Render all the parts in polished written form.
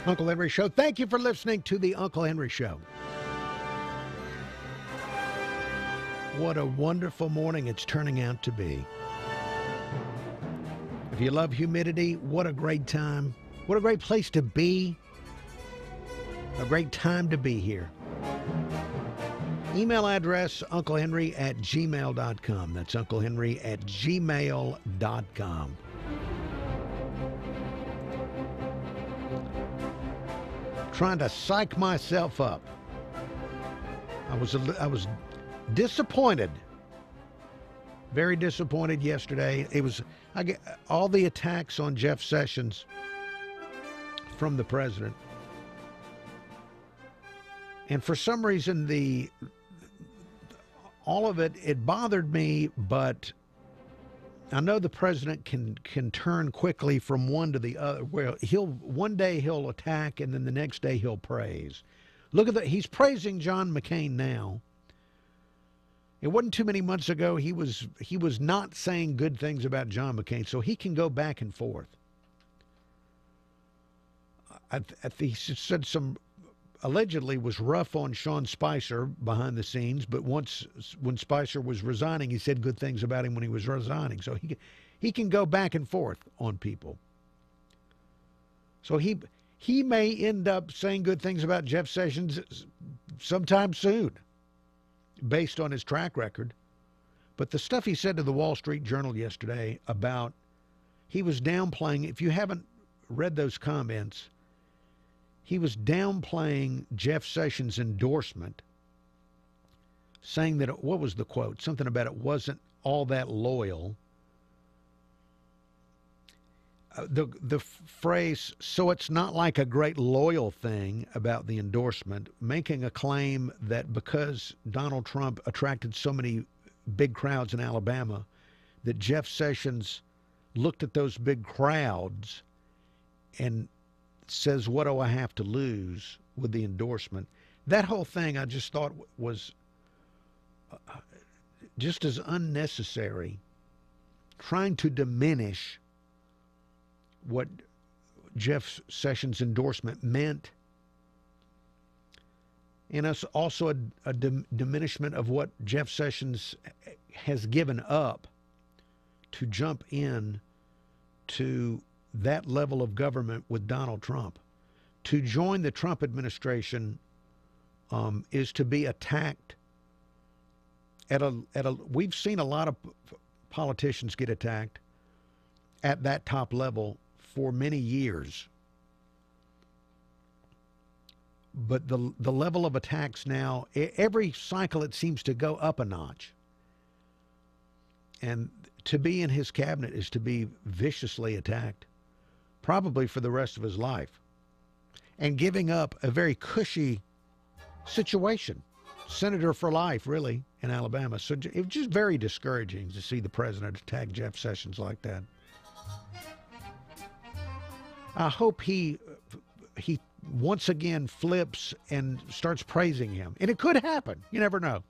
Uncle Henry Show. Thank you for listening to the Uncle Henry Show. What a wonderful morning it's turning out to be. If you love humidity, what a great time. What a great place to be. A great time to be here. Email address, unclehenry@gmail.com. That's unclehenry@gmail.com. Trying to psych myself up. I was disappointed. Very disappointed yesterday. I get all the attacks on Jeff Sessions from the president. And for some reason, all of it bothered me, but I know the president can turn quickly from one to the other. Well, one day he'll attack, and then the next day he'll praise. Look at he's praising John McCain now. It wasn't too many months ago he was not saying good things about John McCain, so he can go back and forth. He said allegedly was rough on Sean Spicer behind the scenes, but when Spicer was resigning, he said good things about him when he was resigning. So he can go back and forth on people. So he may end up saying good things about Jeff Sessions sometime soon, based on his track record. But the stuff he said to the Wall Street Journal yesterday about he was downplaying, if you haven't read those comments, he was downplaying Jeff Sessions' endorsement, saying that, what was the quote? Something about it wasn't all that loyal. The phrase, so it's not like a great loyal thing about the endorsement, making a claim that because Donald Trump attracted so many big crowds in Alabama, that Jeff Sessions looked at those big crowds and says, what do I have to lose with the endorsement? That whole thing I just thought was just as unnecessary, trying to diminish what Jeff Sessions' endorsement meant, and also a diminishment of what Jeff Sessions has given up to jump in to that level of government with Donald Trump. To join the Trump administration is to be attacked we've seen a lot of politicians get attacked at that top level for many years. But the level of attacks now, every cycle it seems to go up a notch. And to be in his cabinet is to be viciously attacked, probably for the rest of his life, and giving up a very cushy situation. Senator for life, really, in Alabama. So it was just very discouraging to see the president attack Jeff Sessions like that. I hope he once again flips and starts praising him. And it could happen. You never know.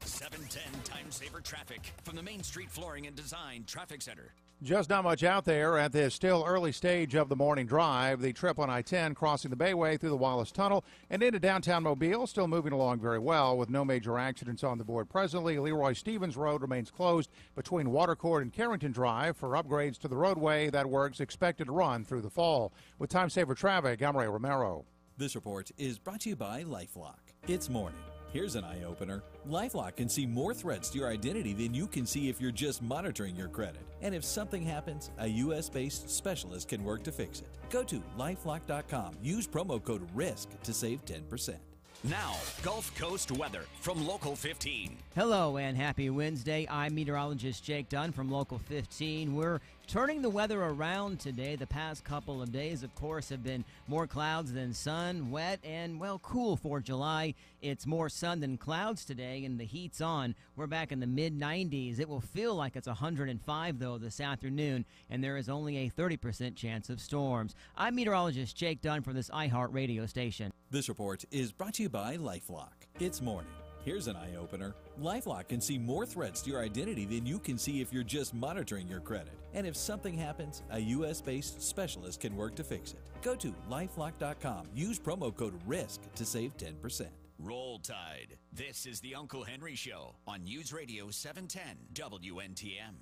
710 Time Saver Traffic from the Main Street Flooring and Design Traffic Center. Just not much out there at this still early stage of the morning drive. The trip on I-10 crossing the Bayway through the Wallace Tunnel and into downtown Mobile still moving along very well with no major accidents on the board presently. Leroy Stevens Road remains closed between Watercourt and Carrington Drive for upgrades to the roadway. That work's expected to run through the fall. With Time Saver Traffic, I'm Ray Romero. This report is brought to you by LifeLock. It's morning. Here's an eye-opener. LifeLock can see more threats to your identity than you can see if you're just monitoring your credit. And if something happens, a U.S.-based specialist can work to fix it. Go to LifeLock.com. Use promo code RISK to save 10%. Now, Gulf Coast weather from Local 15. Hello and happy Wednesday. I'm meteorologist Jake Dunn from Local 15. We're turning the weather around today. The past couple of days, of course, have been more clouds than sun, wet, and, well, cool for July. It's more sun than clouds today, and the heat's on. We're back in the mid-90s. It will feel like it's 105, though, this afternoon, and there is only a 30% chance of storms. I'm meteorologist Jake Dunn from this iHeart radio station. This report is brought to you by LifeLock. It's morning. Here's an eye-opener. LifeLock can see more threats to your identity than you can see if you're just monitoring your credit. And if something happens, a U.S.-based specialist can work to fix it. Go to LifeLock.com. Use promo code RISK to save 10%. Roll Tide. This is the Uncle Henry Show on News Radio 710 WNTM.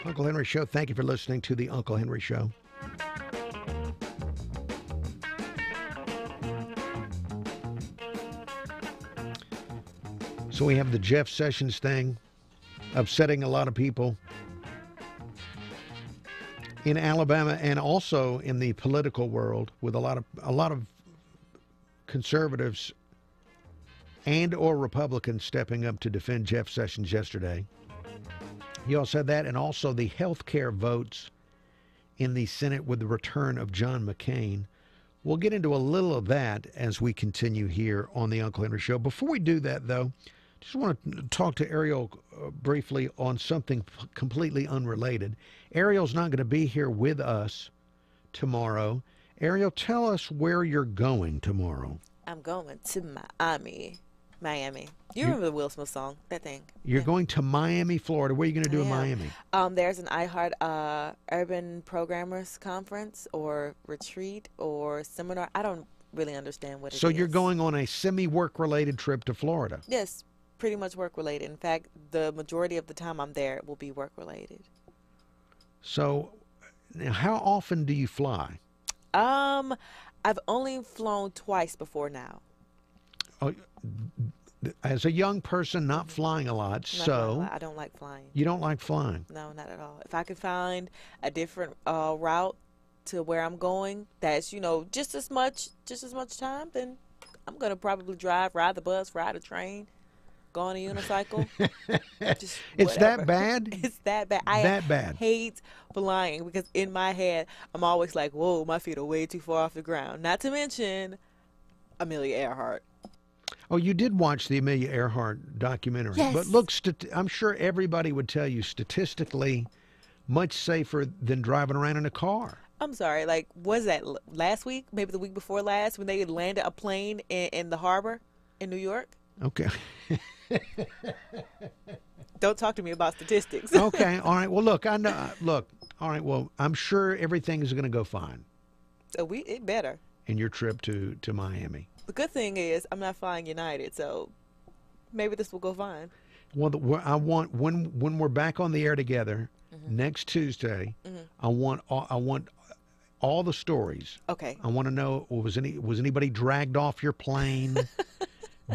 Uncle Henry Show. Thank you for listening to the Uncle Henry Show. So we have the Jeff Sessions thing upsetting a lot of people in Alabama and also in the political world, with a lot of conservatives and or Republicans stepping up to defend Jeff Sessions yesterday. You also had that, and also the health care votes in the Senate with the return of John McCain. We'll get into a little of that as we continue here on the Uncle Henry Show. Before we do that, though, just want to talk to Ariel briefly on something completely unrelated. Ariel's not going to be here with us tomorrow. Ariel, tell us where you're going tomorrow. I'm going to Miami. You remember the Will Smith song, that thing? You're going to Miami, Florida. What are you going to do in Miami? There's an iHeart Urban Programmers Conference or retreat or seminar. I don't really understand what it is. So you're going on a semi-work-related trip to Florida? Yes, pretty much work-related. In fact, the majority of the time I'm there will be work-related. So now how often do you fly? I've only flown twice before now. Oh, as a young person, not flying a lot, so I don't like flying. You don't like flying? No, not at all. If I could find a different route to where I'm going, that's just as much time, then I'm gonna probably ride the bus, ride a train, go on a unicycle. It's that bad? It's that bad. I hate flying because in my head I'm always like, whoa, my feet are way too far off the ground. Not to mention Amelia Earhart. Oh, you did watch the Amelia Earhart documentary. Yes. But look, I'm sure everybody would tell you statistically much safer than driving around in a car. I'm sorry, was that last week, maybe the week before last, when they landed a plane in the harbor in New York? Okay. Don't talk to me about statistics. Okay, all right. Well, look, I know. Look, all right. Well, I'm sure everything is going to go fine. So it better. In your trip to Miami. The good thing is I'm not flying United, so maybe this will go fine. Well, I want when we're back on the air together next Tuesday. I want all the stories. Okay. I want to know, was anybody dragged off your plane?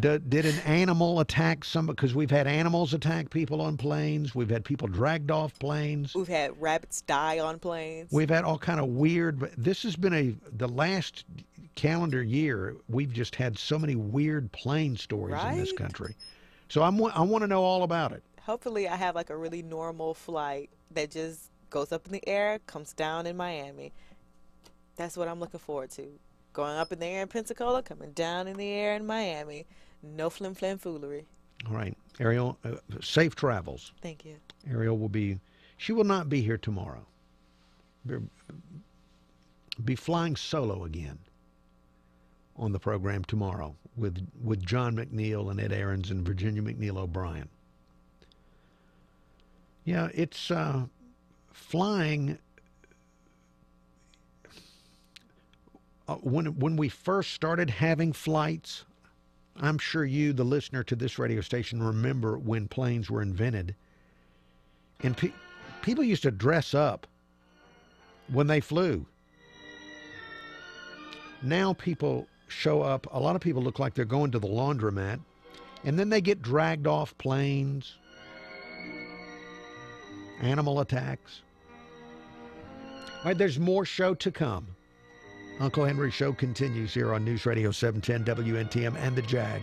Did an animal attack somebody? Because we've had animals attack people on planes. We've had people dragged off planes. We've had rabbits die on planes. We've had all kind of weird. But this has been the last calendar year. We've just had so many weird plane stories in this country. So I want to know all about it. Hopefully, I have a really normal flight that just goes up in the air, comes down in Miami. That's what I'm looking forward to. Going up in the air in Pensacola, coming down in the air in Miami. No flim-flam foolery. All right. Ariel, safe travels. Thank you. Ariel she will not be here tomorrow. Be flying solo again on the program tomorrow with John McNeil and Ed Aarons and Virginia McNeil O'Brien. Yeah, it's flying. When we first started having flights, I'm sure you, the listener to this radio station, remember when planes were invented. And people used to dress up when they flew. Now people show up. A lot of people look like they're going to the laundromat, and then they get dragged off planes. Animal attacks. All right, there's more show to come. Uncle Henry Show continues here on News Radio 710 WNTM and the Jag.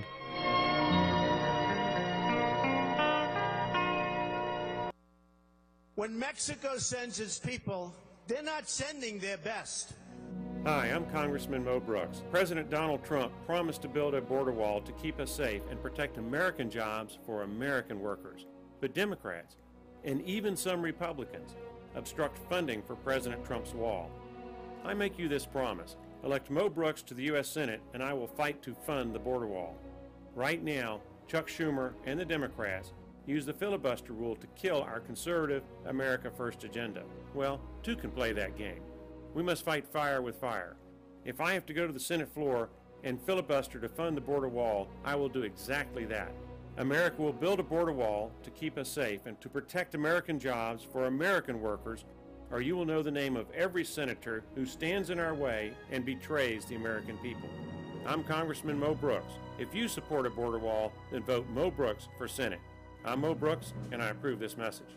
When Mexico sends its people, they're not sending their best. Hi, I'm Congressman Mo Brooks. President Donald Trump promised to build a border wall to keep us safe and protect American jobs for American workers. But Democrats, and even some Republicans, obstruct funding for President Trump's wall. I make you this promise. Elect Mo Brooks to the U.S. Senate, and I will fight to fund the border wall. Right now, Chuck Schumer and the Democrats use the filibuster rule to kill our conservative America First agenda. Well, two can play that game. We must fight fire with fire. If I have to go to the Senate floor and filibuster to fund the border wall, I will do exactly that. America will build a border wall to keep us safe and to protect American jobs for American workers, or you will know the name of every senator who stands in our way and betrays the American people. I'm Congressman Mo Brooks. If you support a border wall, then vote Mo Brooks for Senate. I'm Mo Brooks, and I approve this message.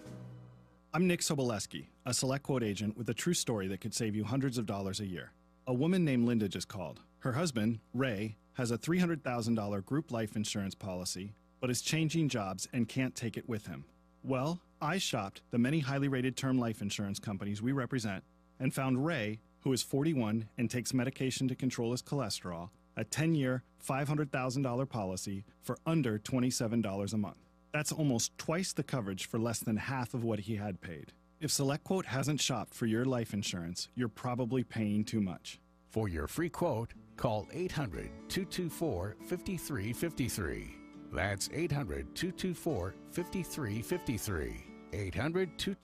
I'm Nick Soboleski, a Select Quote agent with a true story that could save you hundreds of dollars a year. A woman named Linda just called. Her husband, Ray, has a $300,000 group life insurance policy, but is changing jobs and can't take it with him. Well, I shopped the many highly rated term life insurance companies we represent and found Ray, who is 41 and takes medication to control his cholesterol, a 10-year, $500,000 policy for under $27 a month. That's almost twice the coverage for less than half of what he had paid. If SelectQuote hasn't shopped for your life insurance, you're probably paying too much. For your free quote, call 800-224-5353. That's 800-224-5353. 800-2...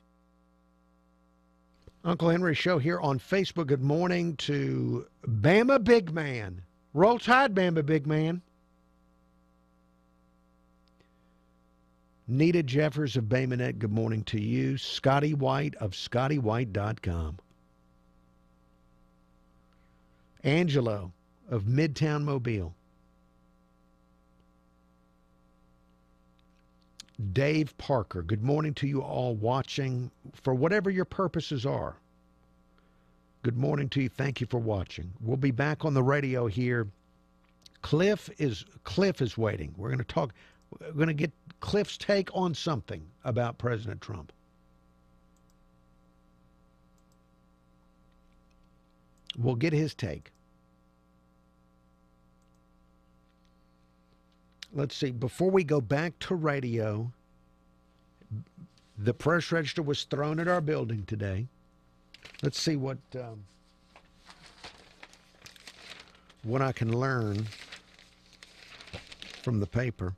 Uncle Henry Show here on Facebook. Good morning to Bama Big Man. Roll Tide, Bama Big Man. Nita Jeffers of Baymanet, good morning to you. Scotty White of ScottyWhite.com. Angelo of Midtown Mobile. Dave Parker, good morning to you all watching for whatever your purposes are. Good morning to you. Thank you for watching. We'll be back on the radio here. Cliff is waiting. We're going to get Cliff's take on something about President Trump. We'll get his take. Let's see. Before we go back to radio, the press register was thrown at our building today. Let's see what I can learn from the paper.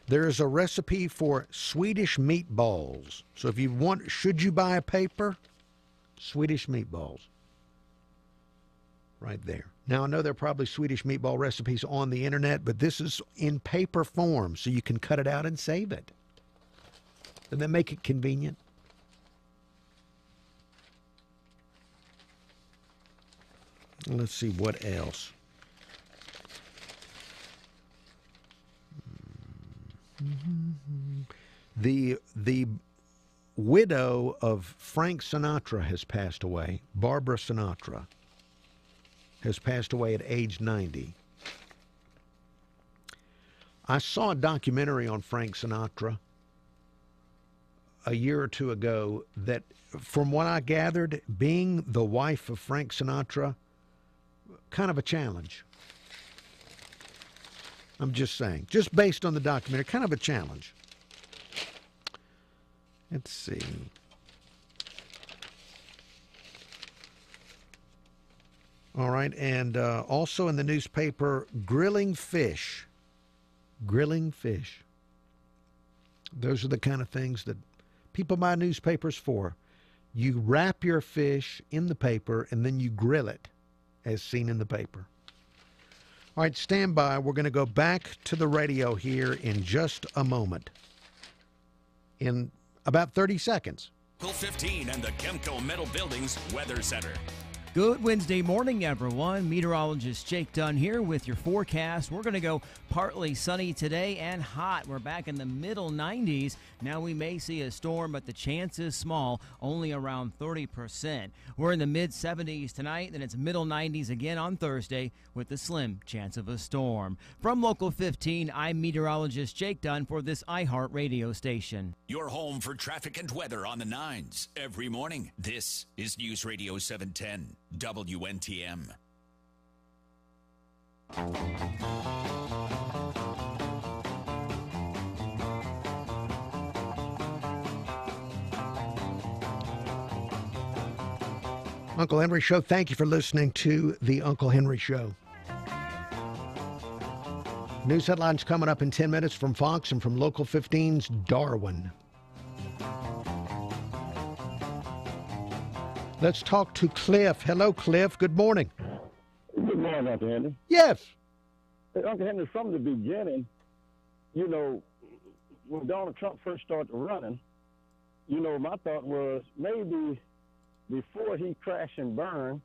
There is a recipe for Swedish meatballs. So if you want, should you buy a paper? Swedish meatballs. Right there. Now, I know there are probably Swedish meatball recipes on the internet, but this is in paper form, so you can cut it out and save it. Doesn't that make it convenient? Let's see what else. The widow of Frank Sinatra has passed away. Barbara Sinatra has passed away at age 90. I saw a documentary on Frank Sinatra a year or two ago that, from what I gathered, being the wife of Frank Sinatra, kind of a challenge. I'm just saying, just based on the documentary, kind of a challenge. Let's see. All right, and also in the newspaper, grilling fish. Grilling fish. Those are the kind of things that people buy newspapers for. You wrap your fish in the paper and then you grill it, as seen in the paper. All right, stand by. We're going to go back to the radio here in just a moment. In about 30 seconds. 15 and the Chemco Metal Buildings Weather Center. Good Wednesday morning, everyone. Meteorologist Jake Dunn here with your forecast. We're going to go partly sunny today and hot. We're back in the middle 90s. Now we may see a storm, but the chance is small, only around 30%. We're in the mid 70s tonight, then it's middle 90s again on Thursday with a slim chance of a storm. From Local 15, I'm meteorologist Jake Dunn for this iHeart radio station. Your home for traffic and weather on the 9s every morning. This is News Radio 710. WNTM. Uncle Henry Show. Thank you for listening to the Uncle Henry Show. News headlines coming up in 10 minutes from Fox and from Local 15's Darwin. Let's talk to Cliff. Hello, Cliff. Good morning. Good morning, Uncle Henry. Yes. Hey, Uncle Henry, from the beginning, you know, when Donald Trump first started running, you know, my thought was maybe before he crash and burn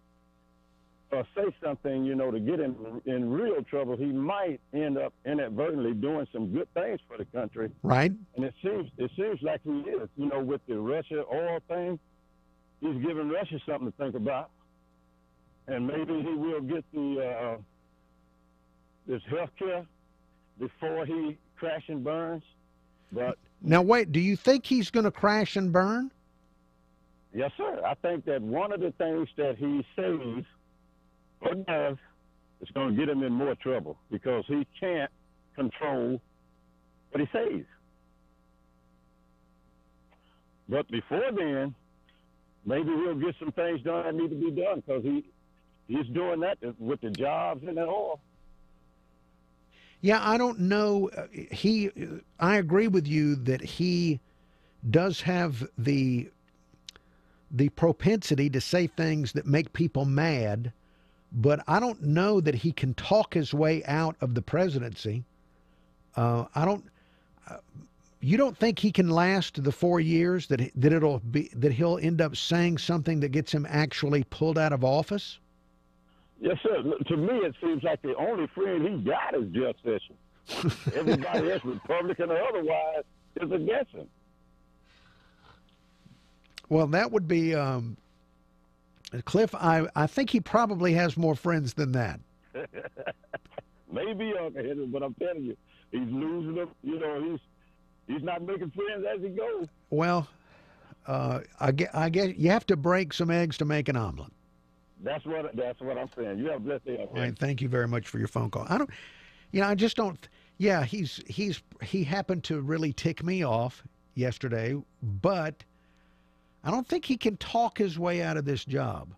or say something, you know, to get him in real trouble, he might end up inadvertently doing some good things for the country. Right. And it seems like he is, you know, with the Russia oil thing. He's giving Russia something to think about. And maybe he will get the this health care before he crash and burns. But now, wait, do you think he's going to crash and burn? Yes, sir. I think that one of the things that he says or does is going to get him in more trouble because he can't control what he says. But before then, maybe he'll get some things done that need to be done because he's doing that with the jobs and all. Yeah, I don't know. I agree with you that he does have the propensity to say things that make people mad, but I don't know that he can talk his way out of the presidency. You don't think he can last the 4 years that he'll end up saying something that gets him actually pulled out of office? Yes, sir. To me, it seems like the only friend he got is Jeff Sessions. Everybody else, Republican or otherwise, is against him. Well, that would be Cliff. I think he probably has more friends than that. Maybe, Uncle Henry, but I'm telling you, he's losing them. You know, he's not making friends as he goes. Well, I guess you have to break some eggs to make an omelet. That's what I'm saying. You have a blessed day. All right, thank you very much for your phone call. I just don't. Yeah, he happened to really tick me off yesterday, but I don't think he can talk his way out of this job.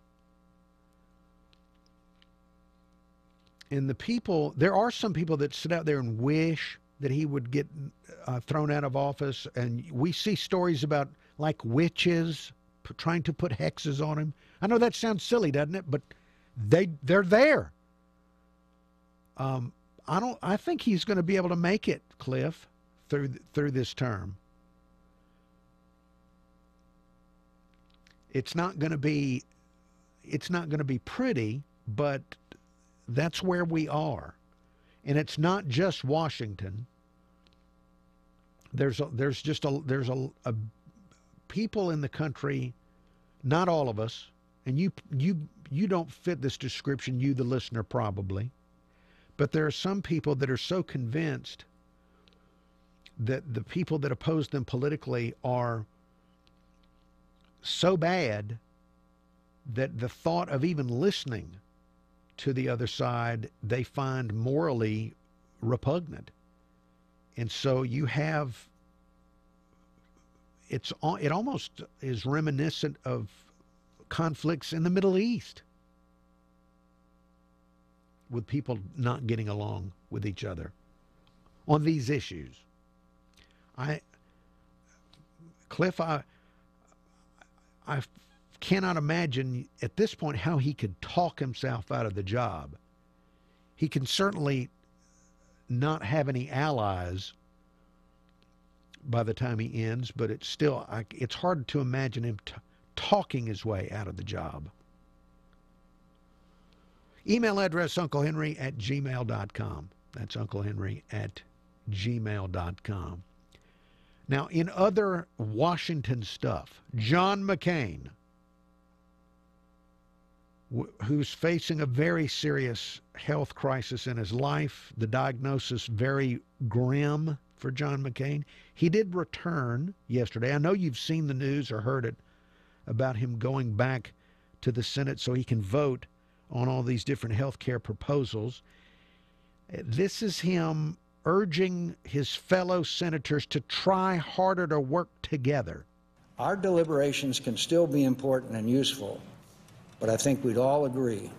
And there are some people that sit out there and wish that he would get thrown out of office, and we see stories about like witches trying to put hexes on him. I know that sounds silly, doesn't it? But they're there. I think he's going to be able to make it, Cliff, through this term. It's not going to be pretty, but that's where we are. And it's not just Washington. There's people in the country, not all of us, and you don't fit this description, you the listener probably, but there are some people that are so convinced that the people that oppose them politically are so bad that the thought of even listening to the other side they find morally repugnant. And so you have, it almost is reminiscent of conflicts in the Middle East with people not getting along with each other on these issues. Cliff, I cannot imagine at this point how he could talk himself out of the job. He can certainly not have any allies by the time he ends, but it's still, it's hard to imagine him talking his way out of the job. Email address unclehenry@gmail.com. That's unclehenry@gmail.com. Now, in other Washington stuff, John McCain, who's facing a very serious health crisis in his life, the diagnosis very grim for John McCain. He did return yesterday. I know you've seen the news or heard it about him going back to the Senate so he can vote on all these different health care proposals. This is him urging his fellow senators to try harder to work together. Our deliberations can still be important and useful but I think we'd all agree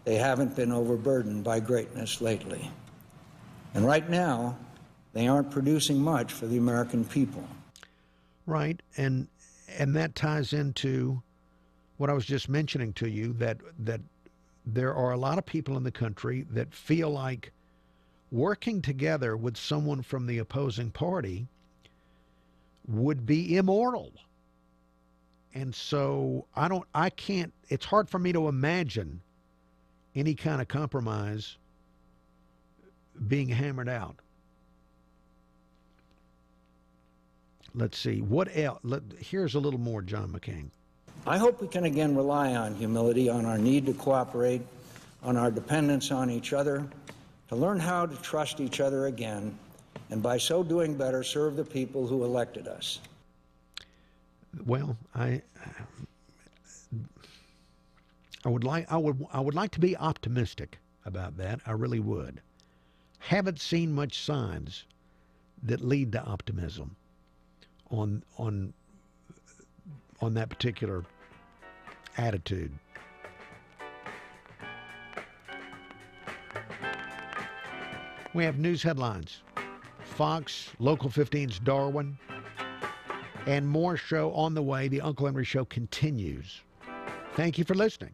they haven't been overburdened by greatness lately. And right now, they aren't producing much for the American people. Right, and that ties into what I was just mentioning to you, that there are a lot of people in the country that feel like working together with someone from the opposing party would be immoral. And so it's hard for me to imagine any kind of compromise being hammered out. Let's see. What else? Here's a little more, John McCain. I hope we can again rely on humility, on our need to cooperate, on our dependence on each other, to learn how to trust each other again, and by so doing better, serve the people who elected us. Well, I would like to be optimistic about that. I really would. Haven't seen much signs that lead to optimism on that particular attitude. We have news headlines. Fox, Local 15's Darwin, and more show on the way. The Uncle Henry Show continues. Thank you for listening.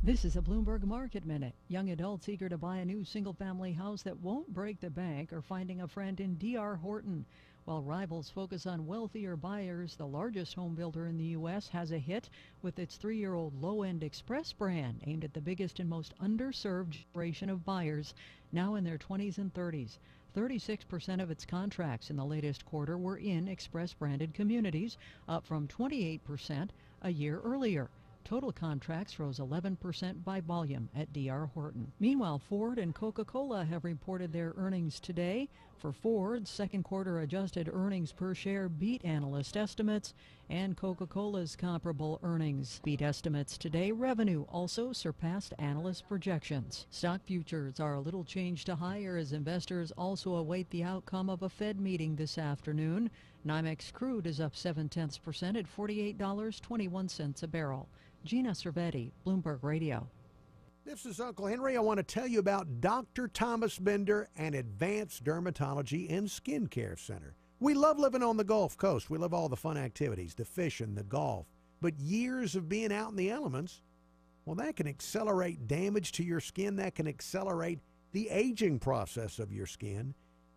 This is a Bloomberg Market Minute. Young adults eager to buy a new single-family house that won't break the bank are finding a friend in D.R. Horton. While rivals focus on wealthier buyers, the largest home builder in the U.S. has a hit with its 3-year-old low-end Express brand aimed at the biggest and most underserved generation of buyers, now in their 20s and 30s. 36% of its contracts in the latest quarter were in Express-branded communities, up from 28% a year earlier. Total contracts rose 11% by volume at D.R. Horton. Meanwhile, Ford and Coca-Cola have reported their earnings today. For Ford, second quarter adjusted earnings per share beat analyst estimates, and Coca-Cola's comparable earnings beat estimates today. Revenue also surpassed analyst projections. Stock futures are a little changed to higher as investors also await the outcome of a Fed meeting this afternoon. NYMEX crude is up 0.7% at $48.21 a barrel. Gina Cervetti, Bloomberg Radio. This is Uncle Henry. I want to tell you about Dr. Thomas Bender and Advanced Dermatology and Skincare Center. We love living on the Gulf Coast. We love all the fun activities, the fishing, the golf. But years of being out in the elements, well, that can accelerate damage to your skin. That can accelerate the aging process of your skin.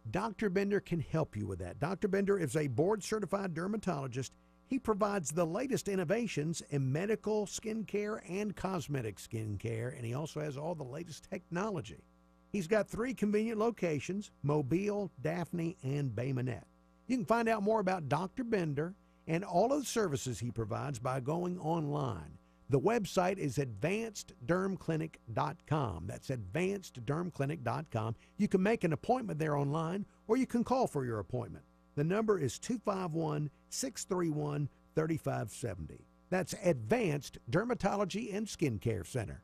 Dr. Bender can help you with that. Dr. Bender is a board-certified dermatologist. He provides the latest innovations in medical skincare and cosmetic skincare, and he also has all the latest technology. He's got 3 convenient locations, Mobile, Daphne, and Bay Minette. You can find out more about Dr. Bender and all of the services he provides by going online. The website is advanceddermclinic.com. That's advanceddermclinic.com. You can make an appointment there online, or you can call for your appointment. The number is 251-631-3570. That's Advanced Dermatology and Skincare Center.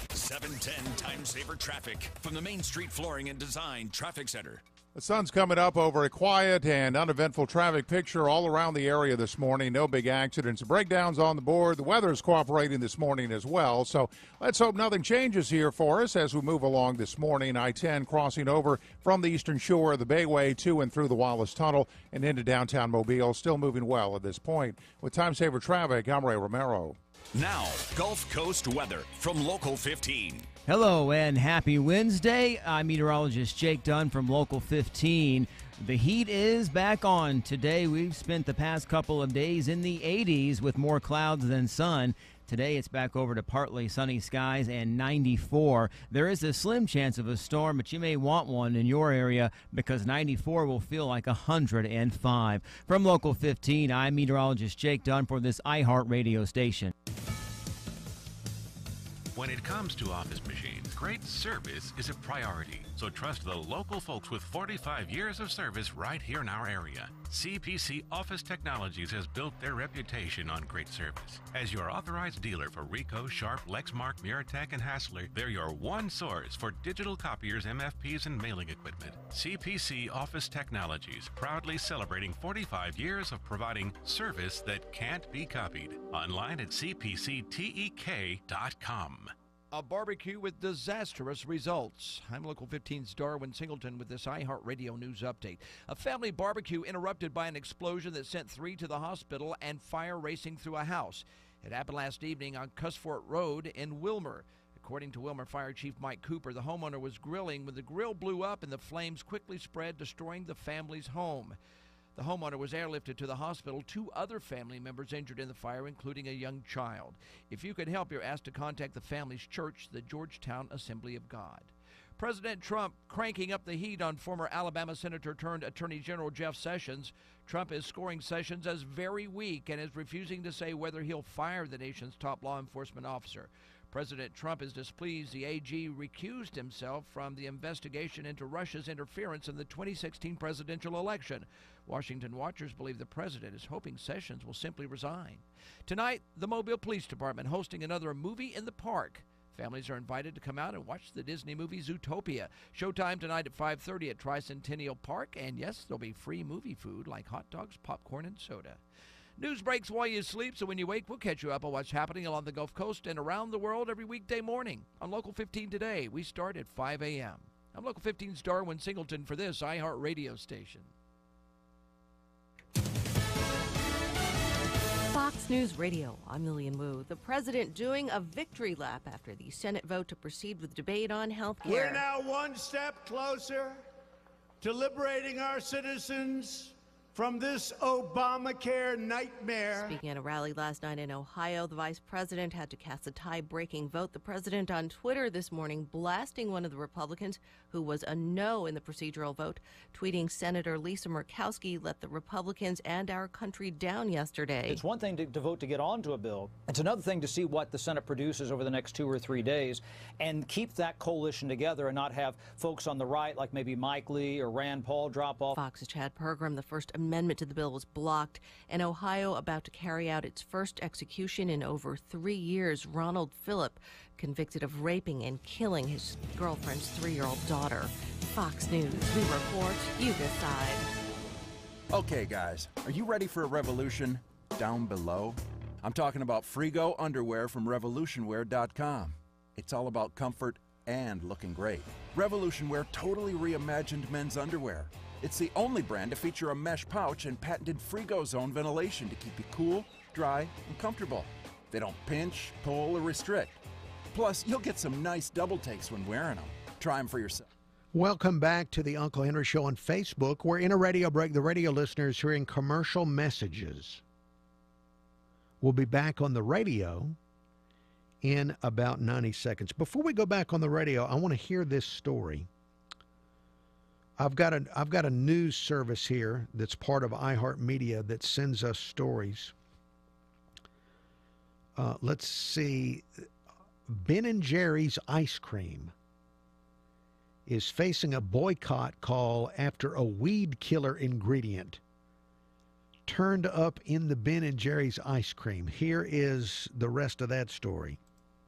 710 Time Saver Traffic from the Main Street Flooring and Design Traffic Center. The sun's coming up over a quiet and uneventful traffic picture all around the area this morning. No big accidents, breakdowns on the board. The weather is cooperating this morning as well. So let's hope nothing changes here for us as we move along this morning. I-10 crossing over from the eastern shore of the Bayway to and through the Wallace Tunnel and into downtown Mobile. Still moving well at this point. With Time Saver Traffic, I'm Ray Romero. Now, Gulf Coast weather from Local 15. Hello and happy Wednesday. I'm meteorologist Jake Dunn from Local 15. The heat is back on today. We've spent the past couple of days in the 80s with more clouds than sun. Today it's back over to partly sunny skies and 94. There is a slim chance of a storm, but you may want one in your area because 94 will feel like 105. From Local 15, I'm meteorologist Jake Dunn for this iHeart radio station. When it comes to office machines, great service is a priority. So trust the local folks with 45 years of service right here in our area. CPC Office Technologies has built their reputation on great service. As your authorized dealer for Ricoh, Sharp, Lexmark, Miratech, and Hassler, they're your one source for digital copiers, MFPs, and mailing equipment. CPC Office Technologies, proudly celebrating 45 years of providing service that can't be copied. Online at cpctek.com. A barbecue with disastrous results. I'm Local 15's Darwin Singleton with this iHeartRadio news update. A family barbecue interrupted by an explosion that sent 3 to the hospital and fire racing through a house. It happened last evening on Cussfort Road in Wilmer. According to Wilmer Fire Chief Mike Cooper, the homeowner was grilling when the grill blew up and the flames quickly spread, destroying the family's home. The homeowner was airlifted to the hospital. 2 other family members injured in the fire, including a young child. If you could help, you're asked to contact the family's church, the Georgetown Assembly of God. President Trump cranking up the heat on former Alabama Senator turned Attorney General Jeff Sessions. Trump is scoring Sessions as very weak and is refusing to say whether he'll fire the nation's top law enforcement officer. President Trump is displeased the AG recused himself from the investigation into Russia's interference in the 2016 presidential election. Washington watchers believe the president is hoping Sessions will simply resign. Tonight, the Mobile Police Department hosting another movie in the park. Families are invited to come out and watch the Disney movie Zootopia. Showtime tonight at 5:30 at Tricentennial Park. And yes, there'll be free movie food like hot dogs, popcorn, and soda. News breaks while you sleep, so when you wake, we'll catch you up on what's happening along the Gulf Coast and around the world every weekday morning. On Local 15 today, we start at 5 a.m. I'm Local 15's Darwin Singleton for this iHeartRadio station. Fox News Radio, I'm Lillian Wu. The president doing a victory lap after the Senate vote to proceed with debate on health care. We're now one step closer to liberating our citizens from this Obamacare nightmare. Speaking at a rally last night in Ohio, the vice president had to cast a tie-breaking vote. The president on Twitter this morning blasting one of the Republicans who was a no in the procedural vote, tweeting Senator Lisa Murkowski let the Republicans and our country down yesterday. It's one thing to vote to get onto a bill. It's another thing to see what the Senate produces over the next 2 or 3 days and keep that coalition together and not have folks on the right like maybe Mike Lee or Rand Paul drop off. Fox's Chad Pergram, the First Amendment to the bill was blocked, and Ohio about to carry out its first execution in over 3 years. Ronald Phillip, convicted of raping and killing his girlfriend's 3-year-old daughter. Fox News, we report, you decide. Okay, guys, are you ready for a revolution down below? I'm talking about Frigo underwear from revolutionwear.com. It's all about comfort and looking great. Revolution Wear totally reimagined men's underwear. It's the only brand to feature a mesh pouch and patented Frigo Zone ventilation to keep you cool, dry, and comfortable. They don't pinch, pull, or restrict. Plus, you'll get some nice double takes when wearing them. Try them for yourself. Welcome back to the Uncle Henry Show on Facebook. We're in a radio break. The radio listeners hearing commercial messages. We'll be back on the radio in about 90 seconds. Before we go back on the radio, I want to hear this story. I've got a news service here that's part of iHeartMedia that sends us stories. Let's see. Ben & Jerry's ice cream is facing a boycott call after a weed killer ingredient turned up in the Ben & Jerry's ice cream. Here is the rest of that story.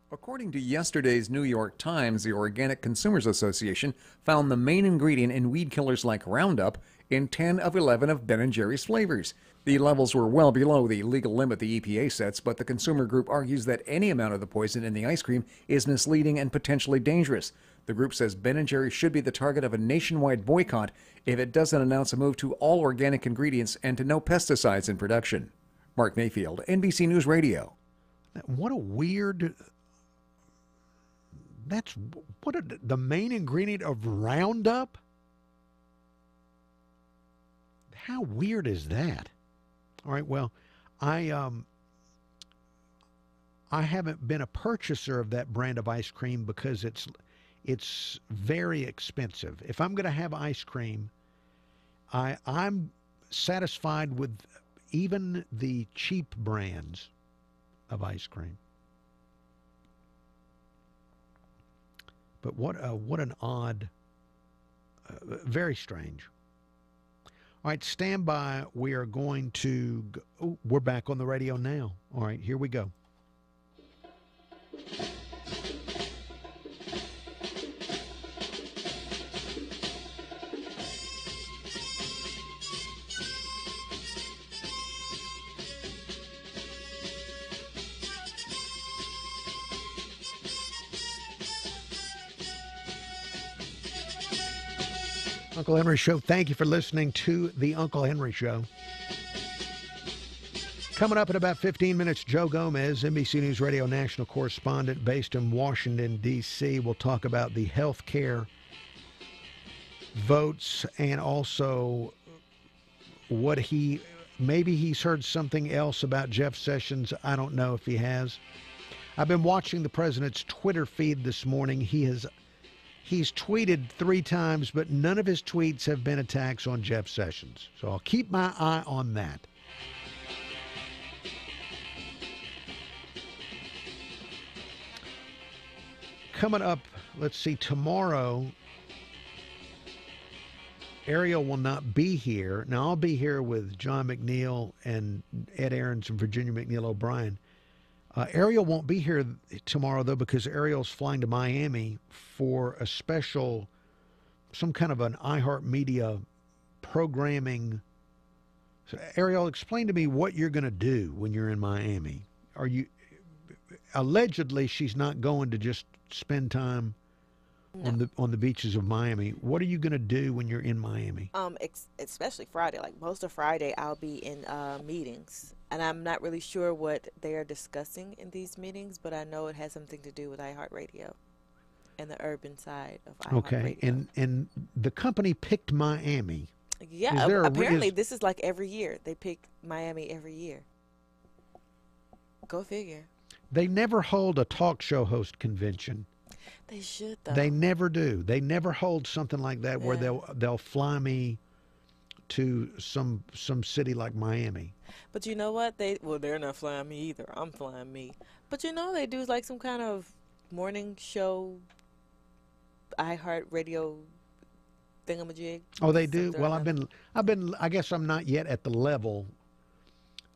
According to yesterday's New York Times, the Organic Consumers Association found the main ingredient in weed killers like Roundup in 10 of 11 of Ben & Jerry's flavors. The levels were well below the legal limit the EPA sets, but the consumer group argues that any amount of the poison in the ice cream is misleading and potentially dangerous. The group says Ben & Jerry's should be the target of a nationwide boycott if it doesn't announce a move to all organic ingredients and to no pesticides in production. Mark Mayfield, NBC News Radio. What a weird... That's the main ingredient of Roundup? How weird is that? All right, well, I haven't been a purchaser of that brand of ice cream because it's very expensive. If I'm going to have ice cream, I'm satisfied with even the cheap brands of ice cream. But what an odd, very strange. All right, stand by. We are going to go, we're back on the radio now. All right, here we go. Uncle Henry Show. Thank you for listening to the Uncle Henry Show. Coming up in about 15 minutes, Joe Gomez, NBC News Radio national correspondent based in Washington, D.C. We'll talk about the health care votes and also what maybe he's heard something else about Jeff Sessions. I don't know if he has. I've been watching the president's Twitter feed this morning. He's tweeted 3 times, but none of his tweets have been attacks on Jeff Sessions. So I'll keep my eye on that. Coming up, let's see, tomorrow, Ariel will not be here. Now, I'll be here with John McNeil and Ed Aarons and Virginia McNeil O'Brien. Ariel won't be here tomorrow, though, because Ariel's flying to Miami for a special, some kind of an iHeartMedia programming. So, Ariel, explain to me what you're going to do when you're in Miami. Allegedly, she's not going to just spend time on the beaches of Miami. What are you going to do when you're in Miami? Especially Friday. Like most of Friday, I'll be in meetings. And I'm not really sure what they are discussing in these meetings, but I know it has something to do with iHeartRadio and the urban side of iHeartRadio. Okay, and the company picked Miami. Yeah, apparently this is like every year. They pick Miami every year. Go figure. They never hold a talk show host convention. They should, though. They never do. They never hold something like that where they'll fly me to some city like Miami. But you know what? They're not flying me either. I'm flying me. But you know, they do like some kind of morning show, iHeartRadio thingamajig. Oh, they do? Well, like I've been. I guess I'm not yet at the level.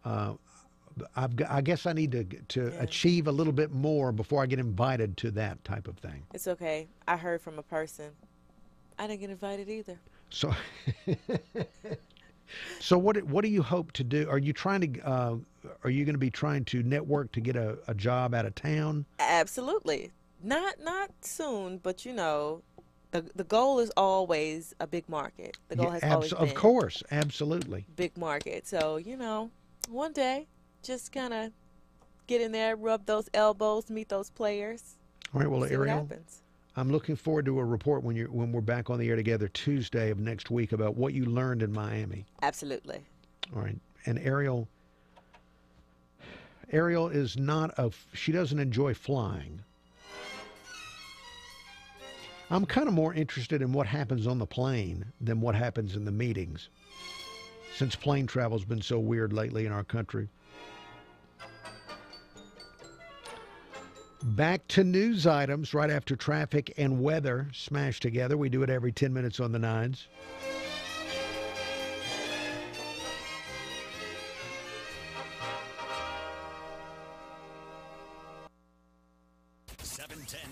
I guess I need to achieve a little bit more before I get invited to that type of thing. It's okay. I heard from a person. I didn't get invited either. So, so what do you hope to do? Are you trying to? Are you going to be trying to network to get a job out of town? Absolutely. Not soon, but you know, the goal is always a big market. The goal has always been. Of course, absolutely. Big market. So you know, one day, just kind of get in there, rub those elbows, meet those players. All right. Well, see Ariel, what happens. I'm looking forward to a report when we're back on the air together Tuesday of next week about what you learned in Miami. Absolutely. All right. And Ariel is not she doesn't enjoy flying. I'm kind of more interested in what happens on the plane than what happens in the meetings, since plane travel's been so weird lately in our country. Back to news items right after traffic and weather smash together. We do it every 10 minutes on the nines.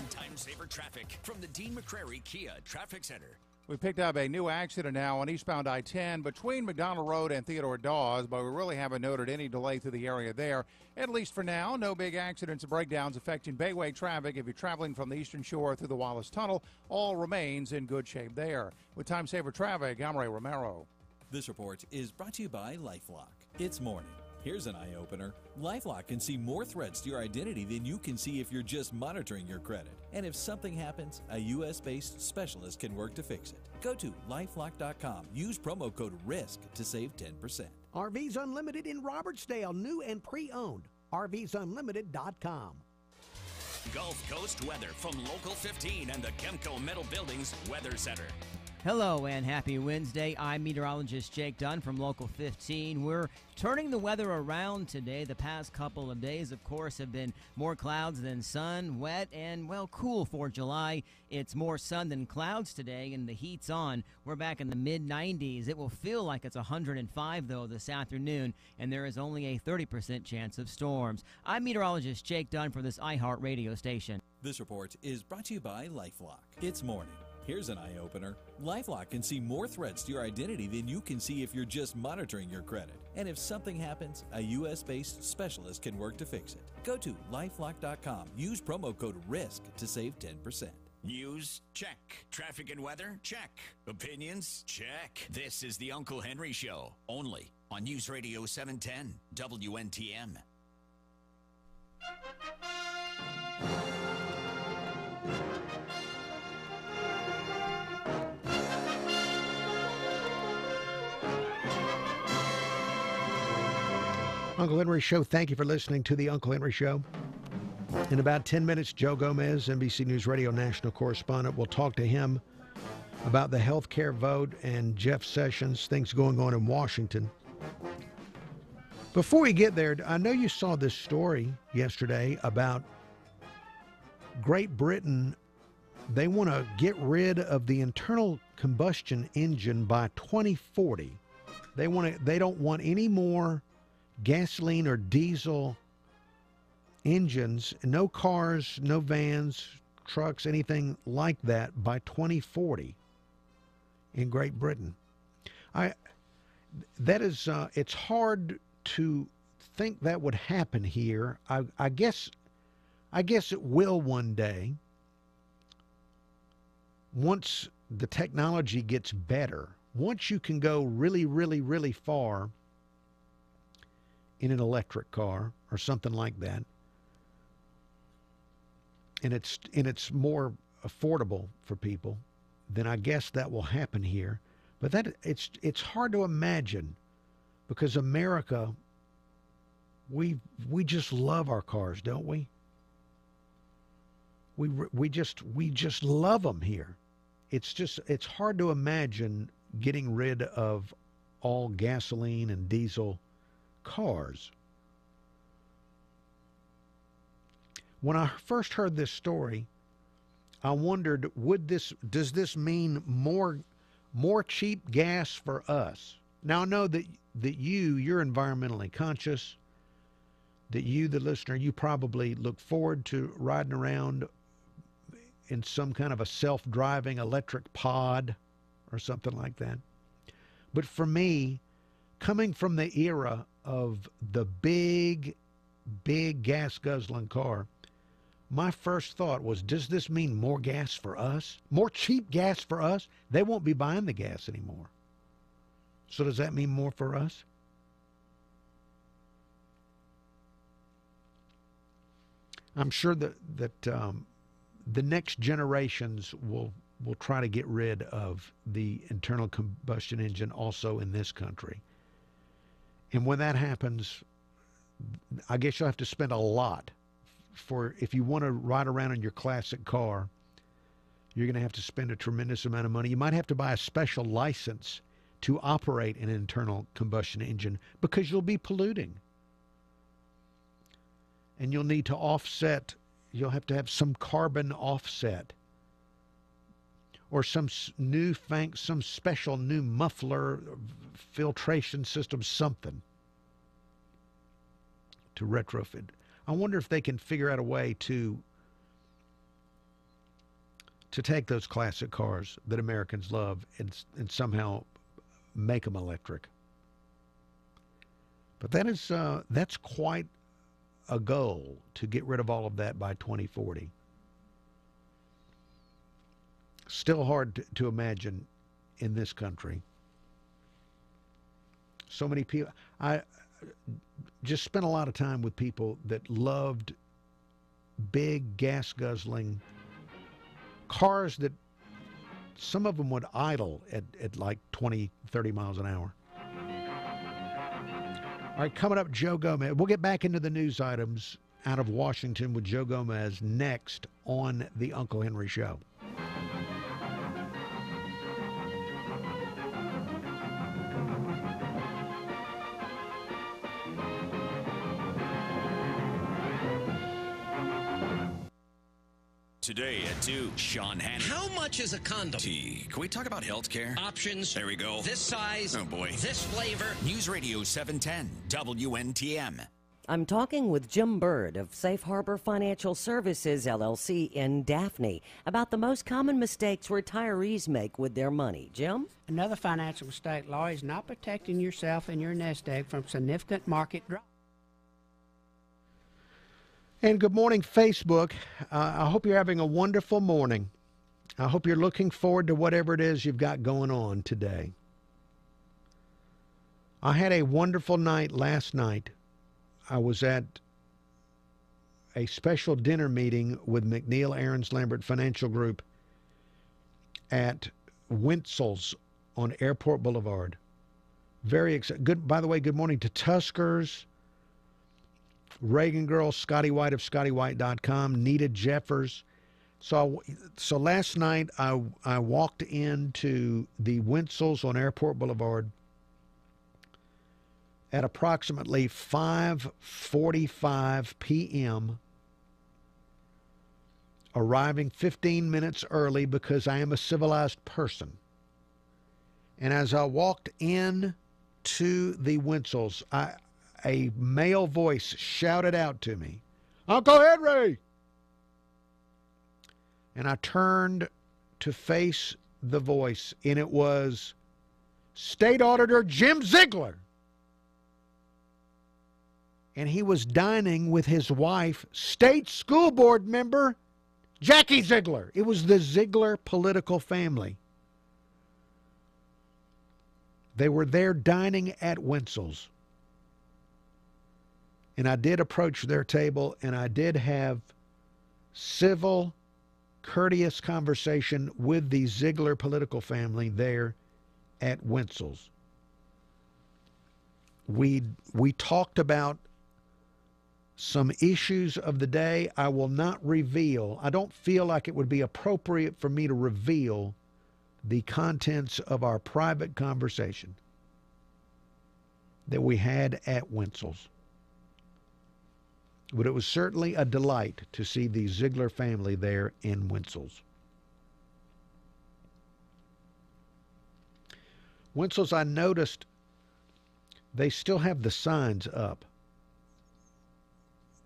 Time saver traffic from the Dean McCrary Kia Traffic Center. We picked up a new accident now on eastbound I-10 between McDonald Road and Theodore Dawes, but we really haven't noted any delay through the area there. At least for now, no big accidents or breakdowns affecting Bayway traffic. If you're traveling from the Eastern Shore through the Wallace Tunnel, all remains in good shape there. With Time Saver Traffic, I'm Ray Romero. This report is brought to you by LifeLock. It's morning. Here's an eye-opener. LifeLock can see more threats to your identity than you can see if you're just monitoring your credit. And if something happens, a U.S.-based specialist can work to fix it. Go to LifeLock.com. Use promo code RISK to save 10%. RVs Unlimited in Robertsdale, new and pre-owned. RVsunlimited.com. Gulf Coast weather from Local 15 and the Kemco Metal Buildings Weather Center. Hello and happy Wednesday. I'm meteorologist Jake Dunn from Local 15. We're turning the weather around today. The past couple of days, of course, have been more clouds than sun, wet, and, well, cool for July. It's more sun than clouds today, and the heat's on. We're back in the mid-90s. It will feel like it's 105, though, this afternoon, and there is only a 30% chance of storms. I'm meteorologist Jake Dunn for this iHeart radio station. This report is brought to you by LifeLock. It's morning. Here's an eye-opener. LifeLock can see more threats to your identity than you can see if you're just monitoring your credit. And if something happens, a U.S.-based specialist can work to fix it. Go to LifeLock.com. Use promo code RISK to save 10%. News? Check. Traffic and weather? Check. Opinions? Check. This is the Uncle Henry Show, only on News Radio 710 WNTM. Uncle Henry Show, thank you for listening to the Uncle Henry Show. In about 10 minutes, Joe Gomez, NBC News Radio national correspondent, will talk to him about the health care vote and Jeff Sessions, things going on in Washington. Before we get there, I know you saw this story yesterday about Great Britain. They want to get rid of the internal combustion engine by 2040. They don't want any more gasoline or diesel engines, no cars, no vans, trucks, anything like that by 2040 in Great Britain. It's hard to think that would happen here. I guess it will one day, once the technology gets better. Once you can go really, really, really far in an electric car or something like that, and it's more affordable for people, then I guess that will happen here. But it's hard to imagine, because America, we just love our cars, don't we? We just love them here. It's hard to imagine getting rid of all gasoline and diesel cars. When I first heard this story, I wondered, does this mean more cheap gas for us? Now I know that you're environmentally conscious, that you, the listener, you probably look forward to riding around in some kind of a self-driving electric pod or something like that. But for me, coming from the era of the big gas-guzzling car, my first thought was, does this mean more gas for us? More cheap gas for us? They won't be buying the gas anymore. So does that mean more for us? I'm sure that the next generations will try to get rid of the internal combustion engine also in this country. And when that happens, I guess you'll have to spend a lot if you want to ride around in your classic car. You're going to have to spend a tremendous amount of money. You might have to buy a special license to operate an internal combustion engine, because you'll be polluting. And you'll need to offset. You'll have to have some carbon offset, or some special new muffler filtration system, something to retrofit. I wonder if they can figure out a way to take those classic cars that Americans love and somehow make them electric. But that's quite a goal, to get rid of all of that by 2040. Still hard to imagine in this country. So many people. I just spent a lot of time with people that loved big gas-guzzling cars that some of them would idle at like 20, 30 miles an hour. All right, coming up, Joe Gomez. We'll get back into the news items out of Washington with Joe Gomez next on the Uncle Henry Show. Today at 2, Sean Hannity. How much is a condom? T. Can we talk about healthcare? Options. There we go. This size. Oh, boy. This flavor. News Radio 710, WNTM. I'm talking with Jim Bird of Safe Harbor Financial Services, LLC in Daphne, about the most common mistakes retirees make with their money. Jim? Another financial mistake, Law, is not protecting yourself and your nest egg from significant market drop. And good morning, Facebook. I hope you're having a wonderful morning. I hope you're looking forward to whatever it is you've got going on today. I had a wonderful night last night. I was at a special dinner meeting with McNeil Aarons Lambert Financial Group at Wintzell's on Airport Boulevard. Very excited. Good. By the way, good morning to Tuskers, Reagan Girl, Scotty White of ScottyWhite.com, Nita Jeffers. So last night I walked into the Wintzell's on Airport Boulevard at approximately 5:45 p.m., arriving 15 minutes early because I am a civilized person. And as I walked in to the Wintzell's, a male voice shouted out to me, "Uncle Henry!" And I turned to face the voice, and it was State Auditor Jim Ziegler. And he was dining with his wife, State School Board member Jackie Ziegler. It was the Ziegler political family. They were there dining at Wintzell's. And I did approach their table, and I did have civil, courteous conversation with the Ziegler political family there at Wintzell's. We talked about some issues of the day. I will not reveal. I don't feel like it would be appropriate for me to reveal the contents of our private conversation that we had at Wintzell's. But it was certainly a delight to see the Ziegler family there in Wintzell's. Wintzell's, I noticed they still have the signs up.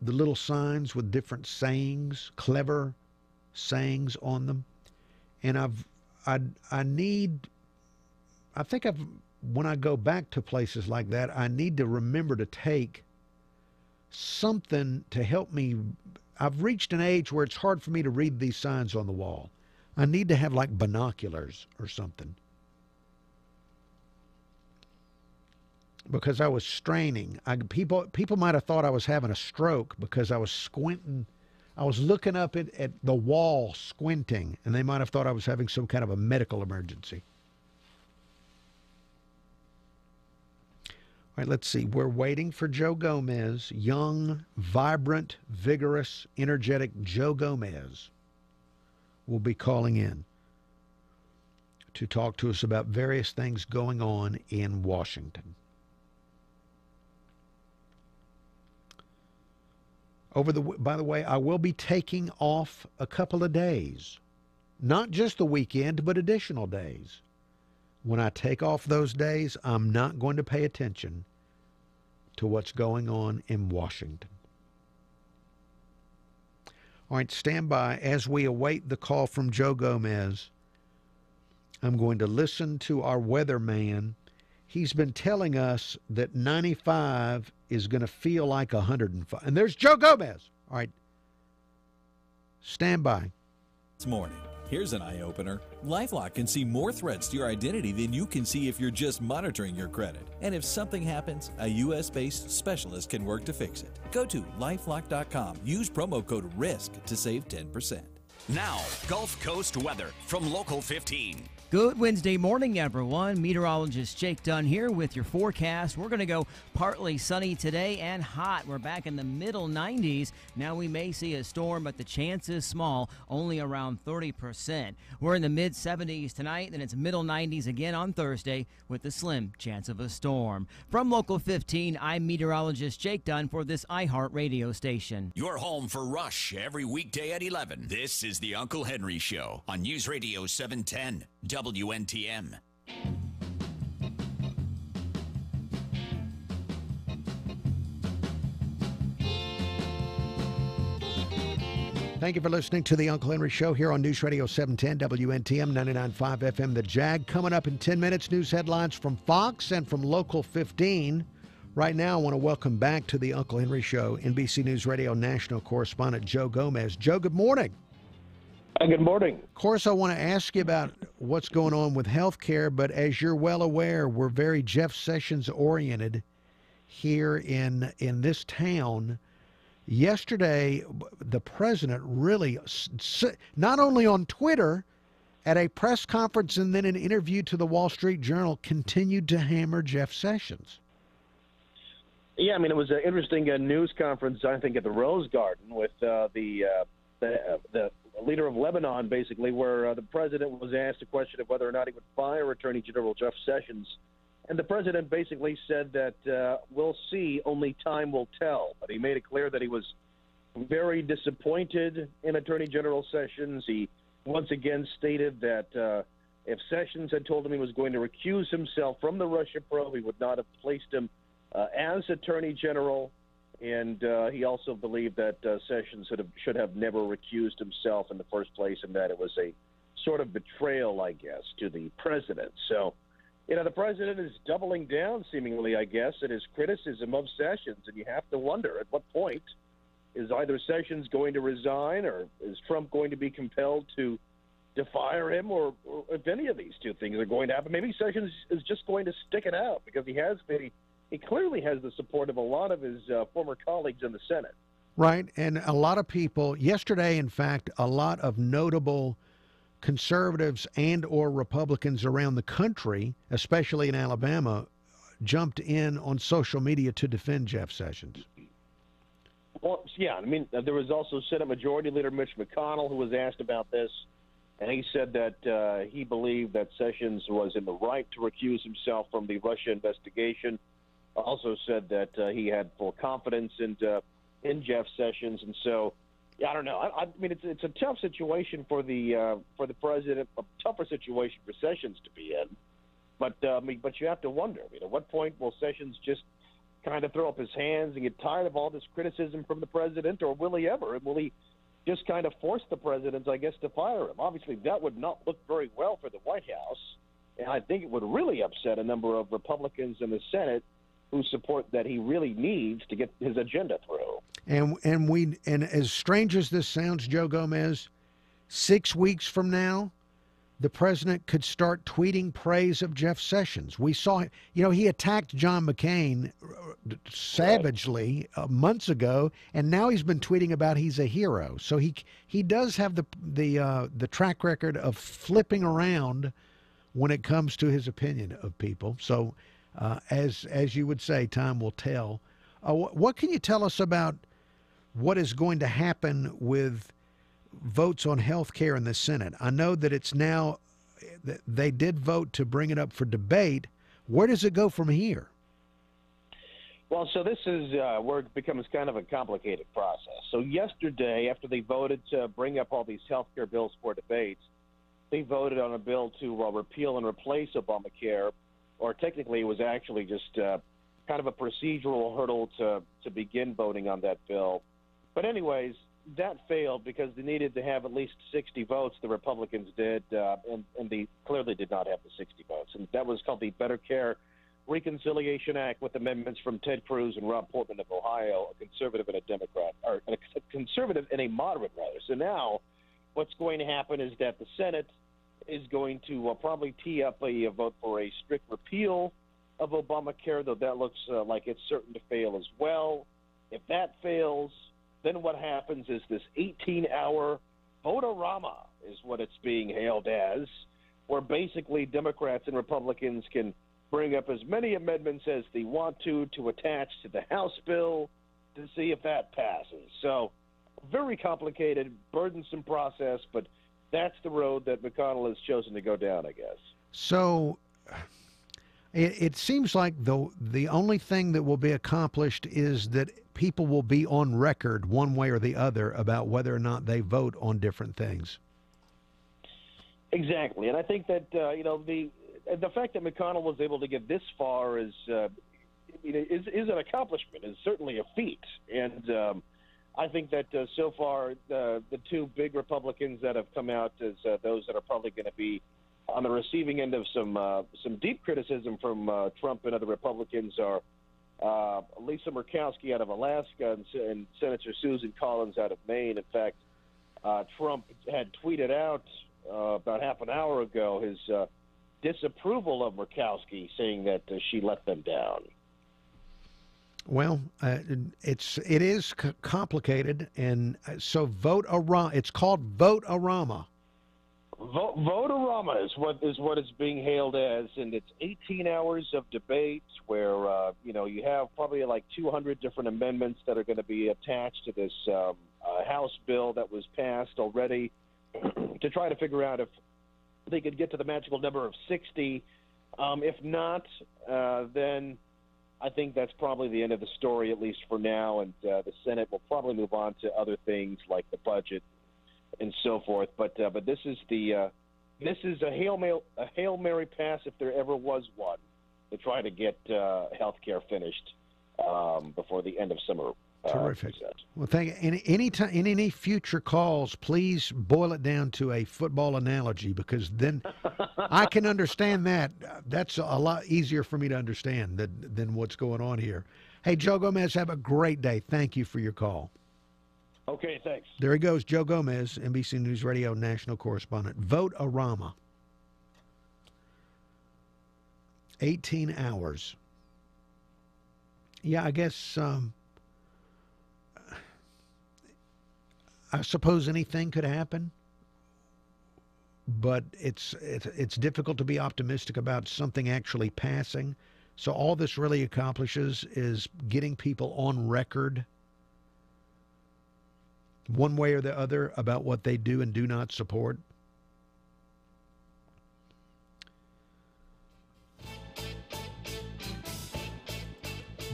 The little signs with different sayings, clever sayings on them. And when I go back to places like that, I need to remember to take something to help me. I've reached an age where it's hard for me to read these signs on the wall. I need to have like binoculars or something, because I was straining. People might have thought I was having a stroke because I was squinting. I was looking up at the wall squinting, and they might have thought I was having some kind of a medical emergency. All right, let's see. We're waiting for Joe Gomez, young, vibrant, vigorous, energetic Joe Gomez will be calling in to talk to us about various things going on in Washington. By the way, I will be taking off a couple of days, not just the weekend, but additional days. When I take off those days, I'm not going to pay attention to what's going on in Washington. All right, stand by. As we await the call from Joe Gomez, I'm going to listen to our weatherman. He's been telling us that 95 is going to feel like 105. And there's Joe Gomez. All right, stand by. This morning. Here's an eye-opener. LifeLock can see more threats to your identity than you can see if you're just monitoring your credit. And if something happens, a U.S.-based specialist can work to fix it. Go to LifeLock.com. Use promo code RISK to save 10%. Now, Gulf Coast weather from Local 15. Good Wednesday morning, everyone. Meteorologist Jake Dunn here with your forecast. We're going to go partly sunny today and hot. We're back in the middle 90s. Now we may see a storm, but the chance is small, only around 30%. We're in the mid 70s tonight, then it's middle 90s again on Thursday with a slim chance of a storm. From Local 15, I'm meteorologist Jake Dunn for this iHeart radio station. You're home for Rush every weekday at 11. This is the Uncle Henry Show on News Radio 710 WNTM. Thank you for listening to the Uncle Henry Show here on News Radio 710 WNTM 99.5 FM. The Jag. Coming up in 10 minutes, news headlines from Fox and from Local 15. Right now, I want to welcome back to the Uncle Henry Show NBC News Radio national correspondent Joe Gomez. Joe, good morning. Good morning. Of course, I want to ask you about what's going on with health care, but as you're well aware, we're very Jeff Sessions oriented here in this town. Yesterday, the president really, not only on Twitter, at a press conference and then an interview to the Wall Street Journal, continued to hammer Jeff Sessions. Yeah, I mean, it was an interesting news conference, I think, at the Rose Garden with the leader of Lebanon, basically, where the president was asked a question of whether or not he would fire Attorney General Jeff Sessions. And the president basically said that we'll see, only time will tell. But he made it clear that he was very disappointed in Attorney General Sessions. He once again stated that if Sessions had told him he was going to recuse himself from the Russia probe, he would not have placed him as Attorney General. And he also believed that Sessions should have never recused himself in the first place, and that it was a sort of betrayal, I guess, to the president. So, you know, the president is doubling down, seemingly, I guess, at his criticism of Sessions. And you have to wonder, at what point is either Sessions going to resign, or is Trump going to be compelled to fire him, or if any of these two things are going to happen. Maybe Sessions is just going to stick it out, because he clearly has the support of a lot of his former colleagues in the Senate. Right, and a lot of people, yesterday, in fact, a lot of notable conservatives and or Republicans around the country, especially in Alabama, jumped in on social media to defend Jeff Sessions. Well, yeah, I mean, there was also Senate Majority Leader Mitch McConnell who was asked about this, and he said that he believed that Sessions was in the right to recuse himself from the Russia investigation. Also said that he had full confidence in Jeff Sessions, and so I don't know. I mean, it's a tough situation for the president, a tougher situation for Sessions to be in. But you have to wonder. I mean, at what point will Sessions just kind of throw up his hands and get tired of all this criticism from the president, or will he ever? And will he just kind of force the president, I guess, to fire him? Obviously, that would not look very well for the White House, and I think it would really upset a number of Republicans in the Senate who support that he really needs to get his agenda through. And as strange as this sounds, Joe Gomez, 6 weeks from now, the president could start tweeting praise of Jeff Sessions. We saw, he attacked John McCain savagely months ago, and now he's been tweeting about he's a hero. So he does have the track record of flipping around when it comes to his opinion of people. So as you would say, time will tell. What can you tell us about what is going to happen with votes on health care in the Senate? I know that it's now, they did vote to bring it up for debate. Where does it go from here? Well, so this is where it becomes kind of a complicated process. So yesterday, after they voted to bring up all these health care bills for debates, they voted on a bill to repeal and replace Obamacare, or technically it was actually just kind of a procedural hurdle to begin voting on that bill. But anyways, that failed because they needed to have at least 60 votes. The Republicans did, and they clearly did not have the 60 votes. And that was called the Better Care Reconciliation Act, with amendments from Ted Cruz and Rob Portman of Ohio, a conservative and a Democrat, or a conservative and a moderate, rather. So now what's going to happen is that the Senate is going to probably tee up a vote for a strict repeal of Obamacare, though that looks like it's certain to fail as well. If that fails, then what happens is this 18-hour vote-a-rama is what it's being hailed as, where basically Democrats and Republicans can bring up as many amendments as they want to attach to the House bill to see if that passes. So, very complicated, burdensome process, but that's the road that McConnell has chosen to go down, I guess. So it seems like the only thing that will be accomplished is that people will be on record one way or the other about whether or not they vote on different things. Exactly, and I think that the fact that McConnell was able to get this far is an accomplishment. Is certainly a feat, and I think that so far the two big Republicans that have come out as those that are probably going to be on the receiving end of some deep criticism from Trump and other Republicans are Lisa Murkowski out of Alaska and Senator Susan Collins out of Maine. In fact, Trump had tweeted out about half an hour ago his disapproval of Murkowski, saying that she let them down. Well, it is complicated, and so Vote-A-Rama. It's called Vote-A-Rama. Vote-A-Rama is what it's being hailed as, and it's 18 hours of debate where you have probably like 200 different amendments that are going to be attached to this House bill that was passed already to try to figure out if they could get to the magical number of 60. If not, then I think that's probably the end of the story, at least for now, and the Senate will probably move on to other things like the budget and so forth. But this is a Hail Mary pass if there ever was one, to try to get health care finished before the end of summer. Terrific. Well, thank you. In any future calls, please boil it down to a football analogy, because then I can understand that. That's a lot easier for me to understand than what's going on here. Hey, Joe Gomez, have a great day. Thank you for your call. Okay, thanks. There he goes, Joe Gomez, NBC News Radio national correspondent. Vote-A-Rama. 18 hours. Yeah, I guess... I suppose anything could happen, but it's difficult to be optimistic about something actually passing. So all this really accomplishes is getting people on record one way or the other about what they do and do not support.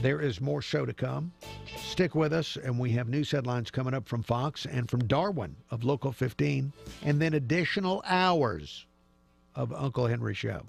There is more show to come. Stick with us, and we have news headlines coming up from Fox and from Darwin of Local 15, and then additional hours of Uncle Henry Show.